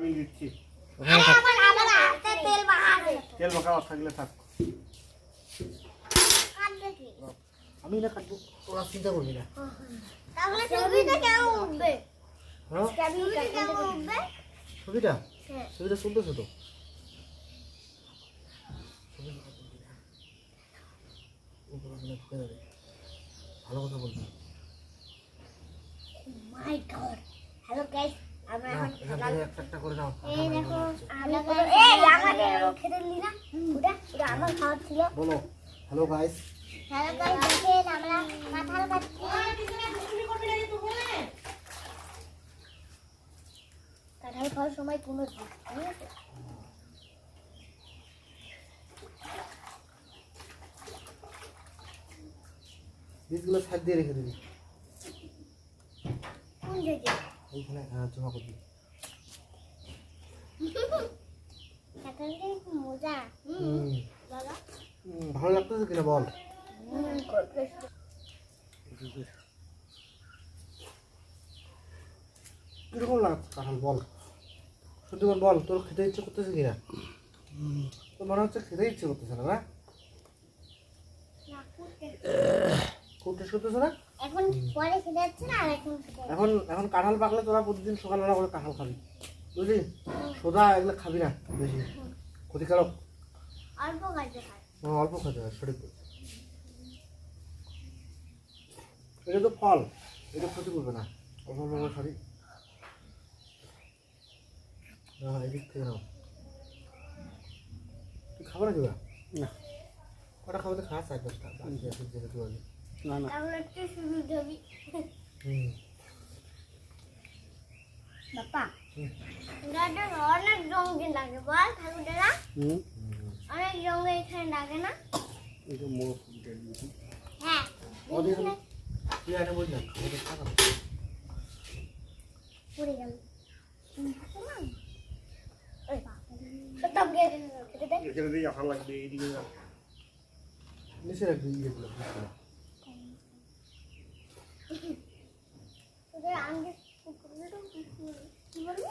আমি দিচ্ছি। তেল মাখা থাকলে থাক, আমি না কাটবো, তোরা চিন্তা করবি না। ছবিটা চলতেছে তো, ভালো কথা বলবি। হ্যালো গাইস, আমরা এখন একটা করে নাও। এই দেখো আমরা আমাদের খেতে দিলি না ওটা আমার খাওয়া ছিল। বলো হ্যালো গাইস। হ্যালো গাইস, দেখেন আমরা কাঁঠাল খাচ্ছি। কাঁঠাল খাওয়ার সময় কোনো ঠিক আছে? বীজগুলো সাইড দিয়ে রেখে দিবি। কোন জায়গায়? এইখানে জমা করবি। কাঁঠালটা খুব মজা। বাবা ভালো লাগতেছে কিনা বল। কিরকম লাগছে কাঁঠাল বল, সত্যি বল, তোর খেতে ইচ্ছে করতেছে কিনা? তোর মনে হচ্ছে খেতে ইচ্ছে করতেছে না? খুব টেস্ট করতেছে না? এখন পরে খেতে যাচ্ছে না, আর এখন এখন কাঁঠাল পাকলে তোরা প্রতিদিন সকালবেলা করে কাঁঠাল খাবি, বুঝলি? সোজা এগুলো খাবি না, বেশি ক্ষতিকারক। অল্প খাইতে হয়। অল্প খেতে হয়, সঠিক। এটা তো ফল, এটা ক্ষতি করবে না, অল্প অল্প করে খাবি। এদিক থেকে নাও। তুই খাবো না কিবা? না। কটা খাবো তো খা, 4-5টা বাকি আছে যেহেতু আগে। না না, তাহলে একটু শুরু যাবি। বাবা গাড়িটা অনেক রঙিন লাগে, বল ঠাকুরেরা? অনেক রঙে এখানে লাগে না? এটা মোড় ফুটে দিয়েছি। হ্যাঁ তুই আরে বল না, খাবো তো খা। পড়ে গেল। ওই বাবা তো খেতে দে। এখানে দিয়ে আঠা লাগবে, এইদিকে যা। নিচে রাখবি এগুলো। তোদের আঙ্গে কি বলবি?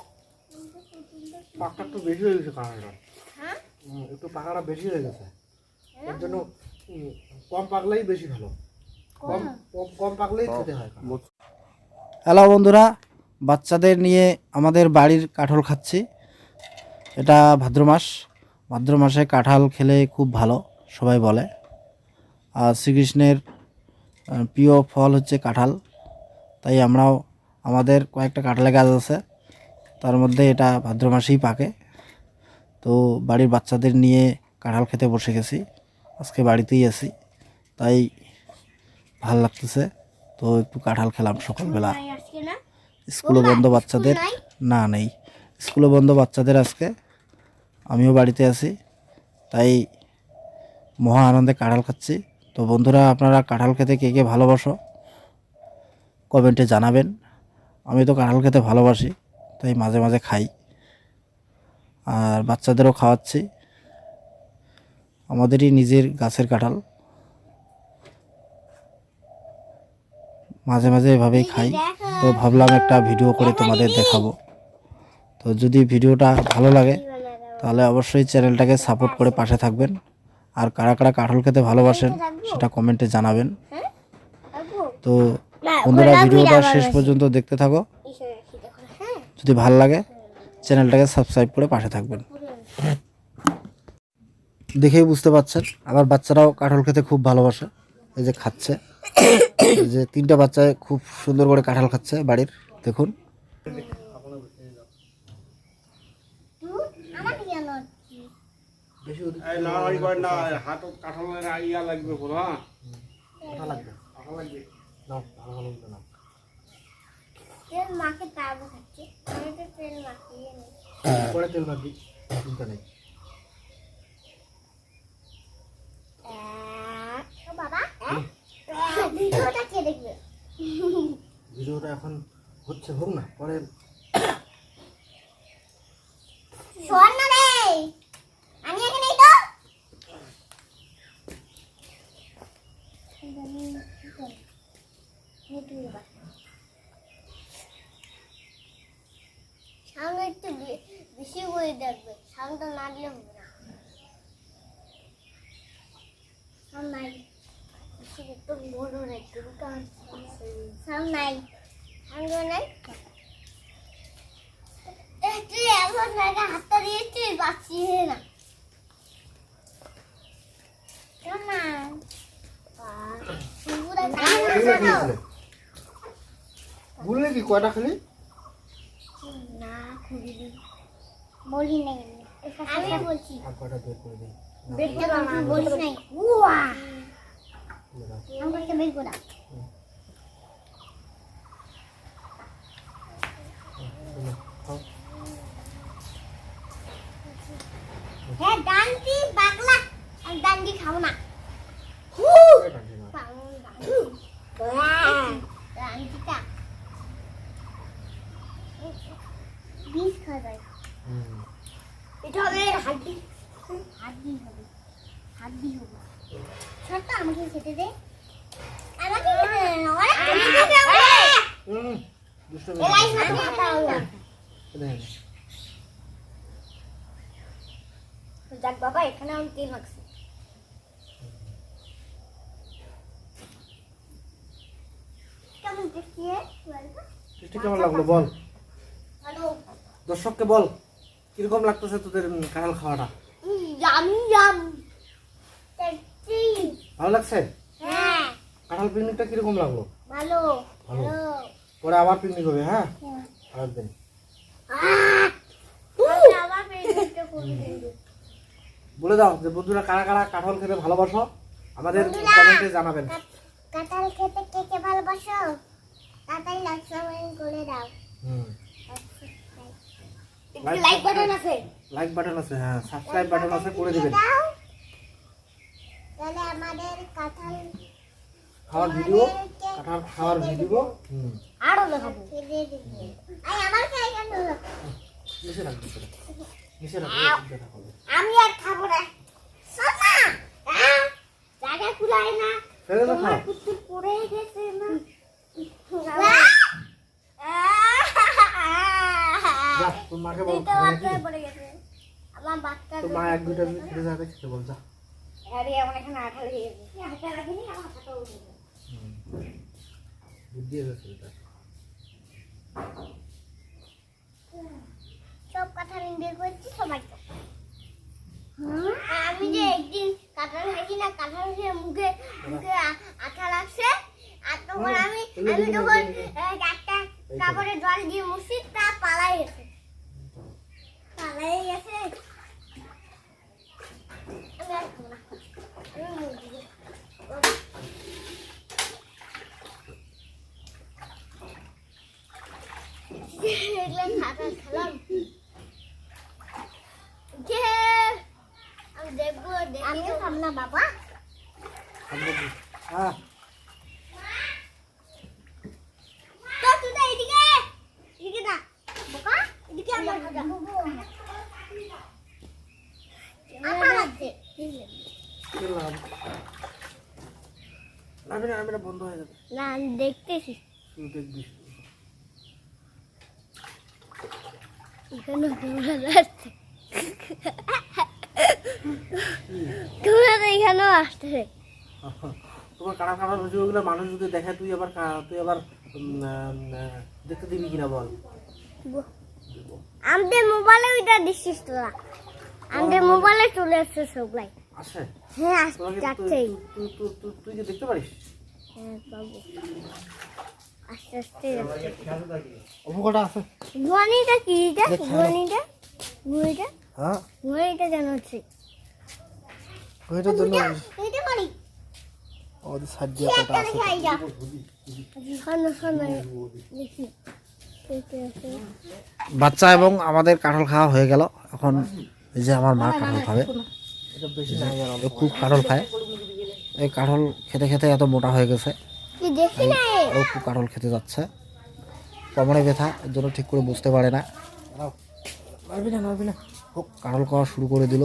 পাকটা একটু বেশি হয়ে গেছে কাঁঠালটা। হ্যাঁ একটু পাকাটা বেশি হয়ে গেছে, এর জন্য কম পাকলেই বেশি ভালো। কম পাকলেই খেতে হয়। হ্যালো বন্ধুরা, বাচ্চাদের নিয়ে আমাদের বাড়ির কাঁঠাল খাচ্ছি। এটা ভাদ্র মাসে কাঁঠাল খেলে খুব ভালো সবাই বলে। আর শ্রীকৃষ্ণের প্রিয় ফল হচ্ছে কাঁঠাল, তাই আমরাও আমাদের কয়েকটা কাঁঠালের গাছ আছে, তার মধ্যে এটা ভাদ্র মাসেই পাকে। তো বাড়ির বাচ্চাদের নিয়ে কাঁঠাল খেতে বসে গেছি, আজকে বাড়িতেই আছি, তাই ভাল লাগতেছে। তো একটু কাঁঠাল খেলাম সকালবেলা। স্কুলও বন্ধ বাচ্চাদের, না নেই, স্কুলও বন্ধ বাচ্চাদের আজকে, আমিও বাড়িতে আছি, তাই মহা আনন্দে কাঁঠাল খাচ্ছি। তো বন্ধুরা, আপনারা কাঁঠাল খেতে কে কে ভালোবাসো কমেন্টে জানাবেন। আমি তো কাঁঠাল খেতে ভালোবাসি, তাই মাঝে মাঝে খাই, আর বাচ্চাদেরও খাওয়াচ্ছি। আমাদেরই নিজের গাছের কাঁঠাল, মাঝে মাঝে এভাবেই খাই। তো ভাবলাম একটা ভিডিও করে তোমাদের দেখাবো। তো যদি ভিডিওটা ভালো লাগে তাহলে অবশ্যই চ্যানেলটাকে সাপোর্ট করে পাশে থাকবেন। আর কারা কারা কাঁঠাল খেতে ভালোবাসেন সেটা কমেন্টে জানাবেন। তো বন্ধুরা, ভিডিওটা শেষ পর্যন্ত দেখতে থাকো, যদি ভালো লাগে চ্যানেলটাকে সাবস্ক্রাইব করে পাশে থাকবেন। দেখেই বুঝতে পারছেন আমার বাচ্চারাও কাঁঠাল খেতে খুব ভালোবাসে, এই যে খাচ্ছে, এই যে 3টা বাচ্চা খুব সুন্দর করে কাঁঠাল খাচ্ছে বাড়ির, দেখুন। তেল মাখে তারপর খাচ্ছি, আমি তো তেল মাখিয়ে নিই। পরে তেল মাখবি, চিন্তা নেই। বাবা ভিডিওটা কে দেখবে? ভিডিওটা এখন হচ্ছে, হোক না, পরে শোন না রে, আমি এখানে নেই তো। সামনে একটু ওই দেখবে সামনে নাড়লে হবে না নাই একটু বড় একটু সামনে নাই সামনে নাই তুই এমন জায়গা হাতটা দিয়েছিস বাঁচি না বললে কি কয়টা খালি না খুবই বলি নাই আমি বলছি আর কয়টা বের করে দিই বের করে না বলিস নাই ওয়া আমাকে বের করে হ্যাঁ ডান্ডি পাগলা আমি ডান্ডি খাবো না ডান্ডিটা বিষ খাওয়া যায় এটা হবে হাড্ডি হাড্ডি হবে হাড্ডি হবে ছোট্ট আমাকে খেতে দে আমাকে খেতে দে না ওরা খেতে দে দুষ্ট এলাই সাথে কথা হলো দেখ বাবা এখানে আমি তেল মাখছি কেমন দেখছি টেস্টি কেমন লাগলো বল ভালো দর্শককে বল কিরকম লাগতেছে তোদের কাঁঠাল খাওয়াটা ইয়ামি ইয়াম টেস্টি ভালো লাগছে হ্যাঁ কাঁঠাল পিকনিকটা কিরকম লাগলো ভালো ভালো। ভালো পরে আবার পিকনিক হবে হ্যাঁ আরেকদিন আবার পেটটা করবে বলে দাও যে বন্ধুরা কারা কারা কাঁঠাল খেতে ভালোবাসো আমাদের বন্ধুরা, কমেন্টে জানাবেন কাঁঠাল খেতে কে কে ভালোবাসো তাড়াতাড়ি লাইক করে দাও লাইক বাটন আছে লাইক বাটন আছে হ্যাঁ সাবস্ক্রাইব বাটন আছে করে দিবেন দাও তাহলে আমাদের কাঁঠাল খাওয়ার ভিডিও কাঁঠাল খাওয়ার ভিডিও আরো দেখাবো আই আমার খাই কেন মিশে রাখ মিশে রাখ দেখা হবে আমি আর খাবো না সোনা জায়গা কুলায় না ফেলে দাও তোমার খাও কুত্তি পড়ে গেছে না যা তোর মাকে বল তো বাচ্চা পড়ে গেছে আমার বাচ্চা তোর মা এক দুইটা খেতে যাবে খেতে বল যা আরে আমার এখানে আঠা লেগে গেছে আঠা রাখিনি আমার হাতটা উঠে গেছে বুদ্ধি আছে এটা সব কথা আমি বের করছি সবাই তো আমি যে একদিন কাঁঠাল খাইছি না কাঁঠাল খেয়ে মুখে মুখে আঠা লাগছে আর তখন আমি তখন একটা কাপড়ে জল দিয়ে মুছি তা পালাই গেছে আমি আর খাবো না আমি মুড়ি দেবো। দেখলাম কাঁঠাল খেলাম আমি দেখবো আমিও খাব না বাবা হ্যাঁ তো তুই তো এদিকে এদিকে না বাবা এদিকে আমার দাদা আটা লাগছে খেলাম আমি না বন্ধ হয়ে যাবে না আমি দেখতেছি তুই দেখবি এখানে ঘুরে আসছে ঘুরে তো এখানেও আসতেছে তোমার কারা কারা ভিডিওগুলো মানুষ যদি দেখে তুই আবার দেখতে দিবি কিনা বল আমাদের মোবাইলে ওইটা দিচ্ছিস তোরা আমাদের মোবাইলে চলে আসছে সবলাই আছে হ্যাঁ তোরা কি যাচ্ছেই তুই কি দেখতে পারিস হ্যাঁ বাবু আস্তে আস্তে অবকাটা আছে গুয়ানিটা কি এটা দেখ, গুয়ানিটা গুয়ানিটা হ্যাঁ গুয়ানিটা কেন হচ্ছে ওইটার জন্য এটা মারি ওদের সাইড দিয়ে কটা আছে খাই যা খানো খানো দেখি বাচ্চা এবং আমাদের কাঁঠাল খাওয়া হয়ে গেল এখন এই যে আমার মা কাঁঠাল খাবে ও খুব কাঁঠাল খায় এই কাঁঠাল খেতে খেতে এত মোটা হয়ে গেছে কি দেখি না ও খুব কাঁঠাল খেতে যাচ্ছে কোমরে ব্যথা এর জন্য ঠিক করে বুঝতে পারে না নড়বি না ও কাঁঠাল খাওয়া শুরু করে দিল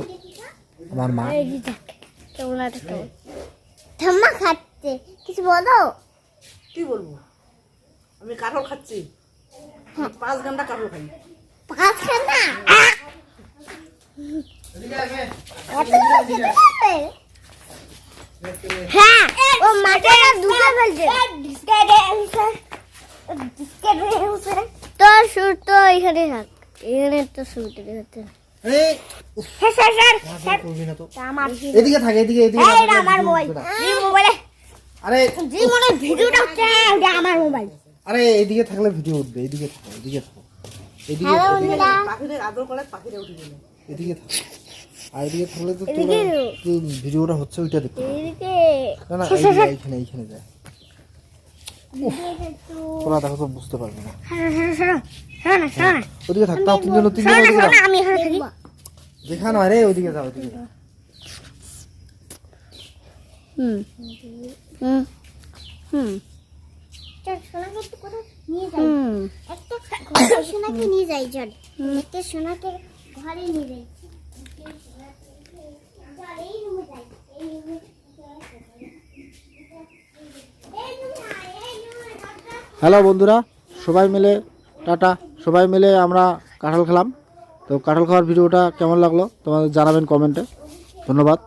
আমার মা এই দেখ কেমন আছে ঠাম্মা খাচ্ছে কিছু বলো কি বলবো আমি কাঁঠাল খাচ্ছি 5 ঘন্টা কাঁঠাল খাই পাঁচ খান না হ্যাঁ ও মাঠে দুটো ফেলছে তোর শুট তো এখানে থাক এখানে তো শুট হচ্ছে আরে স্যার করবি না তো আমার এদিকে থাকে এদিকে এদিকে এই এটা আমার মোবাইল এই মোবাইলে আরে যে মনে ভিডিওটা হচ্ছে ওটা আমার মোবাইল আরে এদিকে থাকলে ভিডিও উঠবে এদিকে থাকো এদিকে থাকো এদিকে হ্যালো বন্ধুরা পাখিদের আদর করে পাখিরা উঠে গেল। এদিকে থাকো আর এদিকে থাকলে তো এদিকে তোর ভিডিওটা হচ্ছে ওইটা দেখতে এদিকে না না এইখানে এইখানে যায় তোরা দেখো তো বুঝতে পারবে না ওদিকে থাক তাও তিনজন ওদিকে যাও আমি এখানে থাকি যেখানে আরে ওদিকে যাও ওদিকে যাও হুম হুম হুম সোনাকে একটু কোথাও নিয়ে যাই একটা সোনাকে নিয়ে যাই চল একটা সোনাকে ঘরে নিয়ে যাই এই রুমে যাই এই রুমে হ্যালো বন্ধুরা সবাই মিলে টাটা সবাই মিলে আমরা কাঁঠাল খেলাম তো কাঁঠাল খাওয়ার ভিডিওটা কেমন লাগলো তোমাদের জানাবেন কমেন্টে ধন্যবাদ।